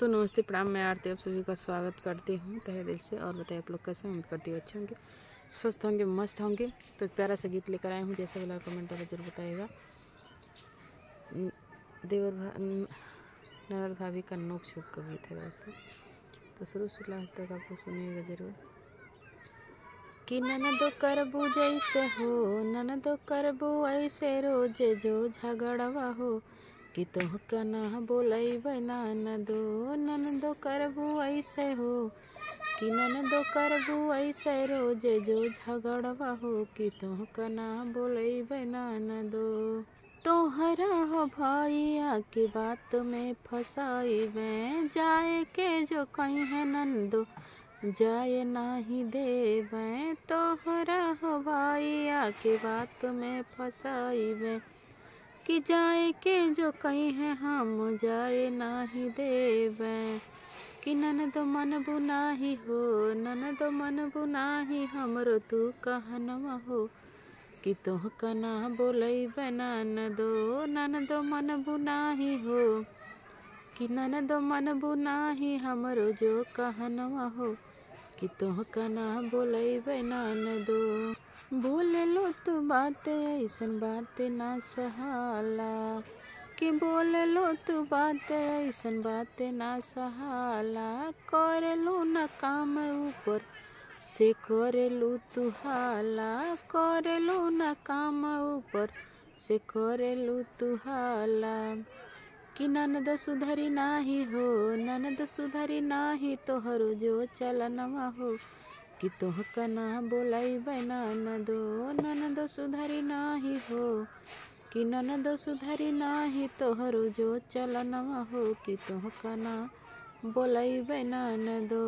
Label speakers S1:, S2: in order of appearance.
S1: दोस्तों नमस्ते प्रणाम। मैं आरती आप सभी का स्वागत करती हूँ तहे दिल से। और बताइए आप लोग कैसे, उम्मीद करती हूँ अच्छे होंगे, स्वस्थ होंगे, मस्त होंगे। तो एक प्यारा सा गीत लेकर आए हूँ, जैसा वाला कमेंट करके जरूर बताइएगा। ननद भाभी का नोक झोंक का गीत है दोस्तों, तो शुरू से लास्ट तक आप लोग सुनिएगा जरूर। कि ननदो करबू जैसे हो, ननदो करबू ऐसे रोज जो झगड़वा हो, कि तोहका ना बोलैबै ननदो, ननदो करबू ऐसे हो, कि ननदो करबू ऐसे रोज जो झगड़वा हो, कि तोहका ना बोलैबै ननदो। तोहरा हो भैया की बात में फसाइबे, जाए के जो कहीं है नंदो जाए नाही देबै। तोहरा हो भैया की बात में फसाइबे, कि जाए के जो कहीं है हम जाए नाही देबै। कि ननदो मन बुनाही हो, ननदो मन बुनाही हमरो तू कहनवा हो, कि तोहका ना बोलैबै ननदो, ननदो मन बुनाही हो, कि ननदो मन बुनाही हमरो जो कहनवा हो, कि तोहका ना बोलैबै ननदो। बोले लो तू बात ऐसन बात ना सहाला, कि बोले लो तू बात ऐसन बात ना सहाला। करेलू न काम ऊपर से करेलू तू हाला, करेलू न काम ऊपर से करेलू तू हाला। कि ननद सुधरी नाही हो, ननद सुधरी नाही तोहरो जो चलनवा हो, कि तोहका ना बोलैबै ननदो, ननद सुधरी नाही हो, कि ननद सुधरी नाही तोहरो जो चलनवा हो, कि तोहका ना बोलैबै ननदो।